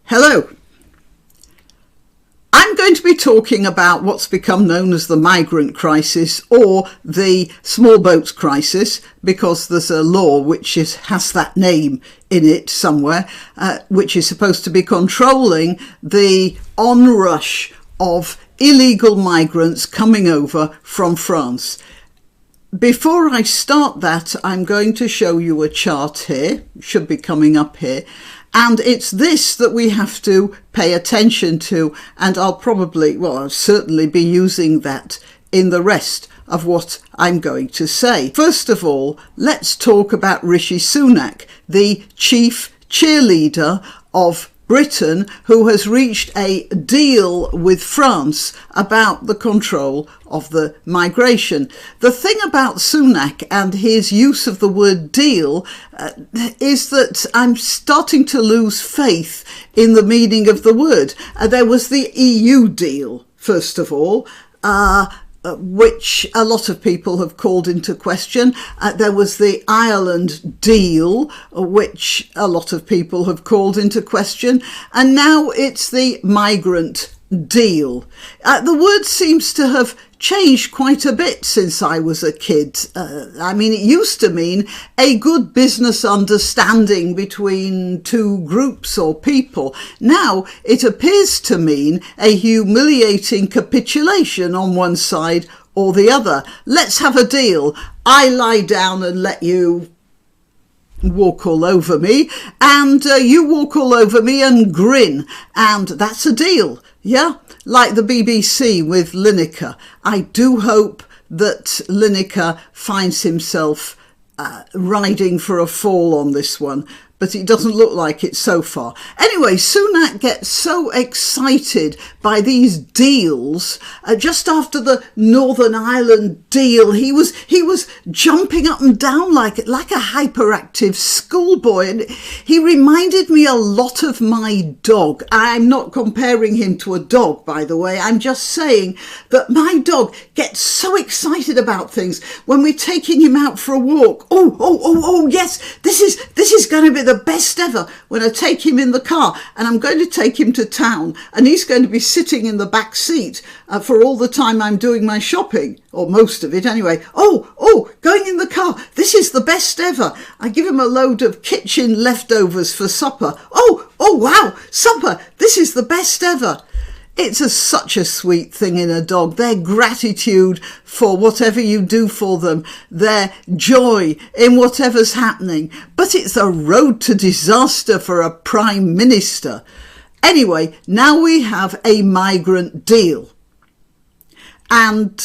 Hello. I'm going to be talking about what's become known as the migrant crisis or the small boats crisis, because there's a law which has that name in it somewhere, which is supposed to be controlling the onrush of illegal migrants coming over from France. Before I start that, I'm going to show you a chart here, should be coming up here, and it's this that we have to pay attention to, and I'll certainly be using that in the rest of what I'm going to say. First of all, let's talk about Rishi Sunak, the chief cheerleader of Britain, who has reached a deal with France about the control of the migration. The thing about Sunak and his use of the word deal is that I'm starting to lose faith in the meaning of the word. There was the EU deal, first of all, which a lot of people have called into question. There was the Ireland deal, which a lot of people have called into question. And now it's the migrant deal. The word seems to have changed quite a bit since I was a kid. It used to mean a good business understanding between two groups or people. Now it appears to mean a humiliating capitulation on one side or the other. Let's have a deal. I lie down and let you walk all over me, and you walk all over me and grin, and that's a deal. Yeah, like the BBC with Lineker. I do hope that Lineker finds himself riding for a fall on this one, but it doesn't look like it so far. Anyway, Sunak gets so excited by these deals. Just after the Northern Ireland deal, he was jumping up and down like a hyperactive schoolboy. And he reminded me a lot of my dog. I'm not comparing him to a dog, by the way. I'm just saying that my dog gets so excited about things when we're taking him out for a walk. Oh, yes, this is going to be the best ever when I take him in the car, and I'm going to take him to town, and he's going to be sitting in the back seat for all the time I'm doing my shopping, or most of it anyway. Oh, going in the car, this is the best ever. I give him a load of kitchen leftovers for supper. Oh wow, supper, this is the best ever. It's such a sweet thing in a dog, their gratitude for whatever you do for them, their joy in whatever's happening. But it's a road to disaster for a prime minister. Anyway, now we have a migrant deal. And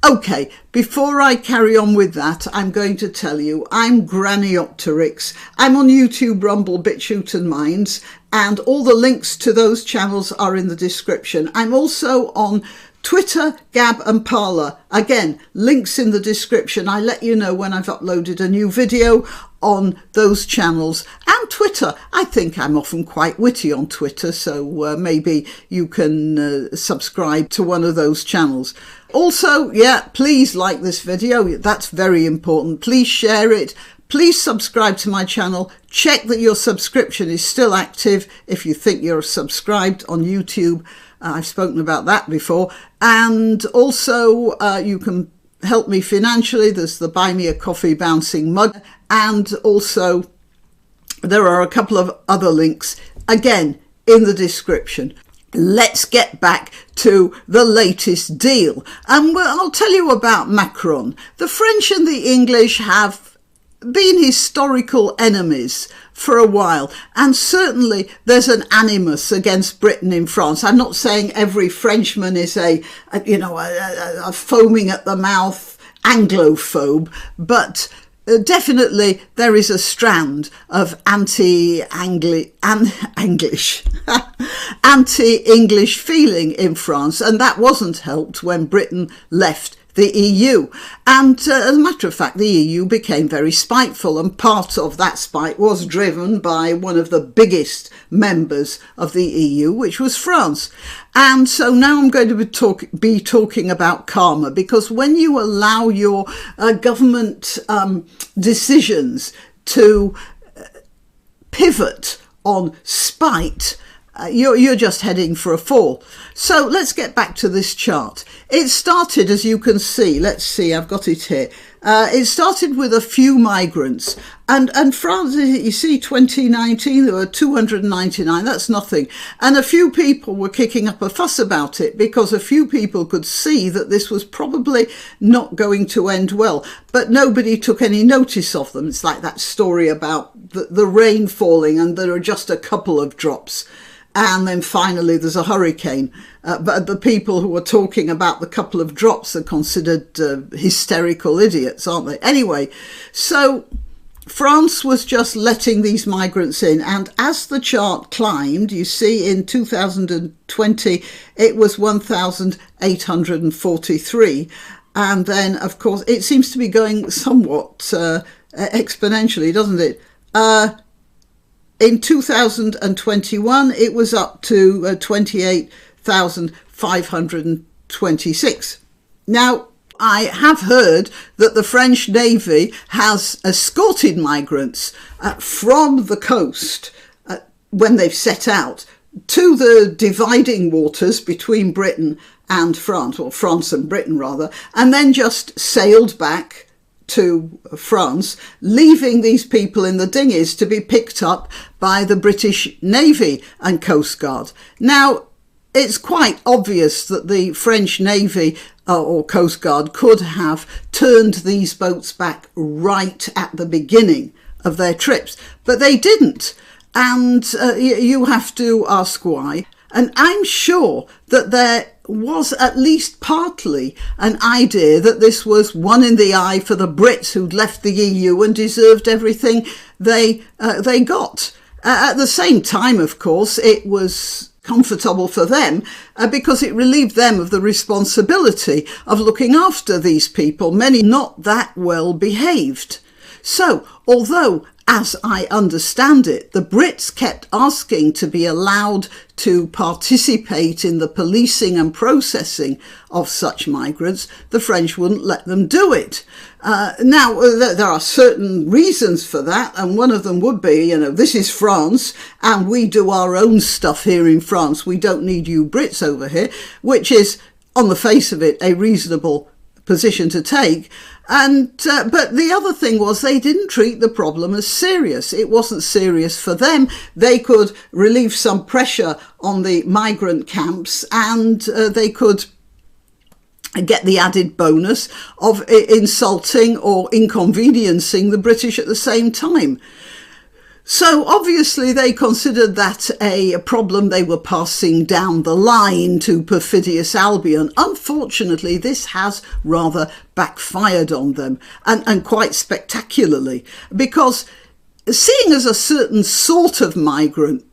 okay, before I carry on with that, I'm going to tell you, I'm granniopteryx. I'm on YouTube, Rumble, BitChute and Minds, and all the links to those channels are in the description. I'm also on Twitter, Gab and Parler. Again, links in the description. I let you know when I've uploaded a new video on those channels. And Twitter, I think I'm often quite witty on Twitter, so maybe you can subscribe to one of those channels. Also, please like this video. That's very important. Please share it. Please subscribe to my channel. Check that your subscription is still active if you think you're subscribed on YouTube. I've spoken about that before. And also you can help me financially. There's the Buy Me a Coffee bouncing mug. And also there are a couple of other links, again, in the description. Let's get back to the latest deal. And I'll tell you about Macron. The French and the English have been historical enemies for a while, and certainly there's an animus against Britain in France. I'm not saying every Frenchman is a foaming at the mouth Anglophobe, but definitely there is a strand of anti-English feeling in France, and that wasn't helped when Britain left the EU. And as a matter of fact, the EU became very spiteful, and part of that spite was driven by one of the biggest members of the EU, which was France. And so now I'm going to be talking about karma, because when you allow your government decisions to pivot on spite you're just heading for a fall. So let's get back to this chart. It started, as you can see, let's see, I've got it here. It started with a few migrants, and France, you see, 2019, there were 299, that's nothing. And a few people were kicking up a fuss about it because a few people could see that this was probably not going to end well, but nobody took any notice of them. It's like that story about the rain falling and there are just a couple of drops. And then finally there's a hurricane. But the people who are talking about the couple of drops are considered hysterical idiots, aren't they? Anyway, so France was just letting these migrants in. And as the chart climbed, you see in 2020, it was 1,843. And then, of course, it seems to be going somewhat exponentially, doesn't it? In 2021, it was up to 28,526. Now, I have heard that the French Navy has escorted migrants from the coast when they've set out to the dividing waters between Britain and France, or France and Britain rather, and then just sailed back to France, leaving these people in the dinghies to be picked up by the British Navy and Coast Guard. Now, it's quite obvious that the French Navy or Coast Guard could have turned these boats back right at the beginning of their trips, but they didn't. And you have to ask why. And I'm sure that there was at least partly an idea that this was one in the eye for the Brits who'd left the EU and deserved everything they got. At the same time, of course, it was comfortable for them because it relieved them of the responsibility of looking after these people, many not that well behaved. So, although, as I understand it, the Brits kept asking to be allowed to participate in the policing and processing of such migrants, the French wouldn't let them do it. Now, there are certain reasons for that, and one of them would be, this is France, and we do our own stuff here in France. We don't need you Brits over here, which is, on the face of it, a reasonable position to take. And but the other thing was they didn't treat the problem as serious. It wasn't serious for them. They could relieve some pressure on the migrant camps, and they could get the added bonus of insulting or inconveniencing the British at the same time. So obviously they considered that a problem they were passing down the line to perfidious Albion. Unfortunately, this has rather backfired on them, and quite spectacularly, because seeing as a certain sort of migrant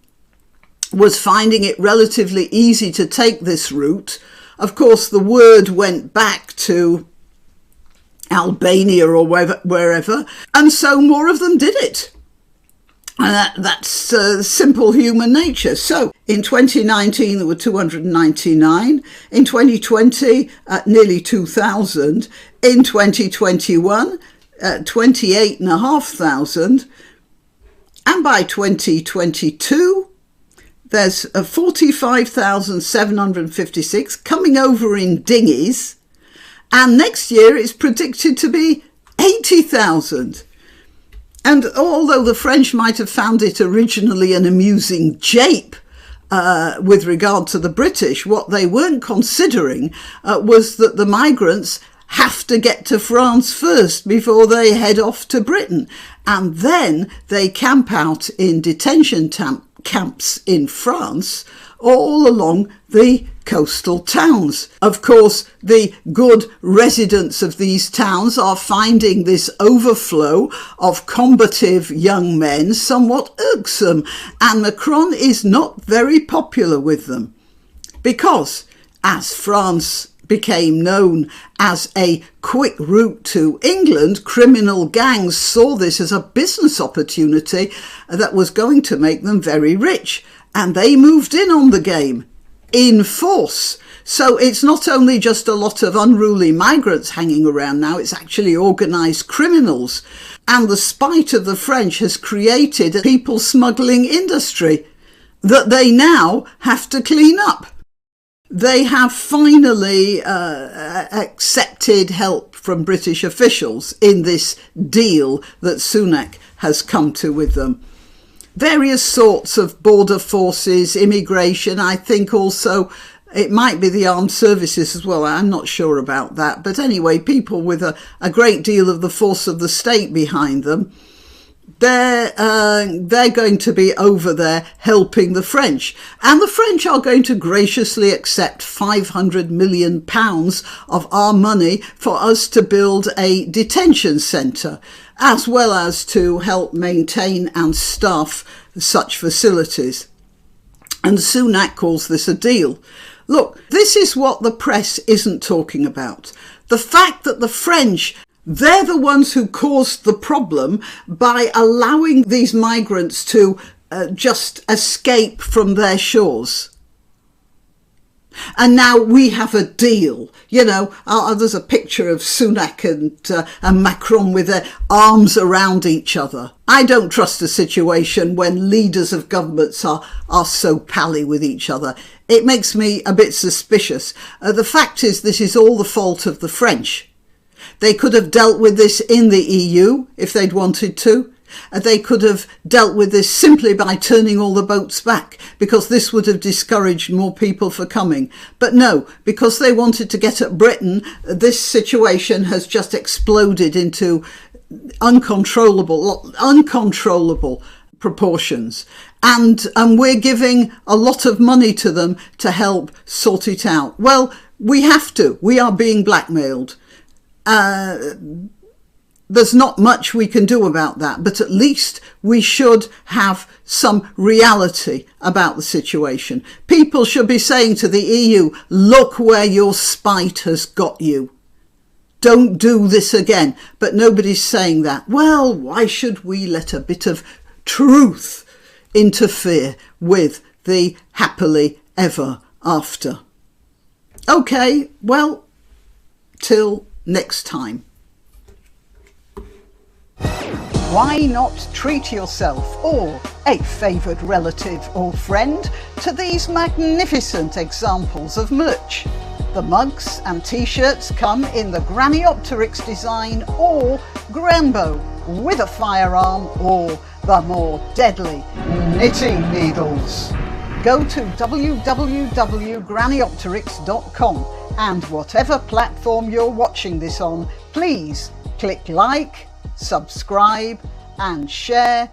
was finding it relatively easy to take this route, of course the word went back to Albania or wherever, and so more of them did it. And that's simple human nature. So in 2019, there were 299. In 2020, nearly 2,000. In 2021, 28,500. And by 2022, there's 45,756 coming over in dinghies. And next year, it's predicted to be 80,000. And although the French might have found it originally an amusing jape with regard to the British, what they weren't considering was that the migrants have to get to France first before they head off to Britain. And then they camp out in detention camps in France all along the coastal towns. Of course, the good residents of these towns are finding this overflow of combative young men somewhat irksome, and Macron is not very popular with them because, as France became known as a quick route to England, criminal gangs saw this as a business opportunity that was going to make them very rich, and they moved in on the game in force. So it's not only just a lot of unruly migrants hanging around now, it's actually organised criminals. And the spite of the French has created a people smuggling industry. that they now have to clean up. They have finally accepted help from British officials in this deal that Sunak has come to with them. Various sorts of border forces, immigration, I think also it might be the armed services as well. I'm not sure about that. But anyway, people with a great deal of the force of the state behind them, they're going to be over there helping the French. And the French are going to graciously accept £500 million of our money for us to build a detention centre, as well as to help maintain and staff such facilities. And Sunak calls this a deal. Look, this is what the press isn't talking about. The fact that the French, they're the ones who caused the problem by allowing these migrants to just escape from their shores. And now we have a deal. You know, there's a picture of Sunak and Macron with their arms around each other. I don't trust a situation when leaders of governments are so pally with each other. It makes me a bit suspicious. The fact is, this is all the fault of the French. They could have dealt with this in the EU if they'd wanted to. They could have dealt with this simply by turning all the boats back, because this would have discouraged more people for coming. But no, because they wanted to get at Britain, this situation has just exploded into uncontrollable proportions. And we're giving a lot of money to them to help sort it out. Well, we have to. We are being blackmailed. There's not much we can do about that, but at least we should have some reality about the situation. People should be saying to the EU, look where your spite has got you. Don't do this again. But nobody's saying that. Well, why should we let a bit of truth interfere with the happily ever after? Okay, well, till next time. Why not treat yourself or a favoured relative or friend to these magnificent examples of merch? The mugs and t-shirts come in the granniopteryx design or Grambo with a firearm or the more deadly knitting needles. Go to www.granniopteryx.com and whatever platform you're watching this on, please click like, subscribe and share.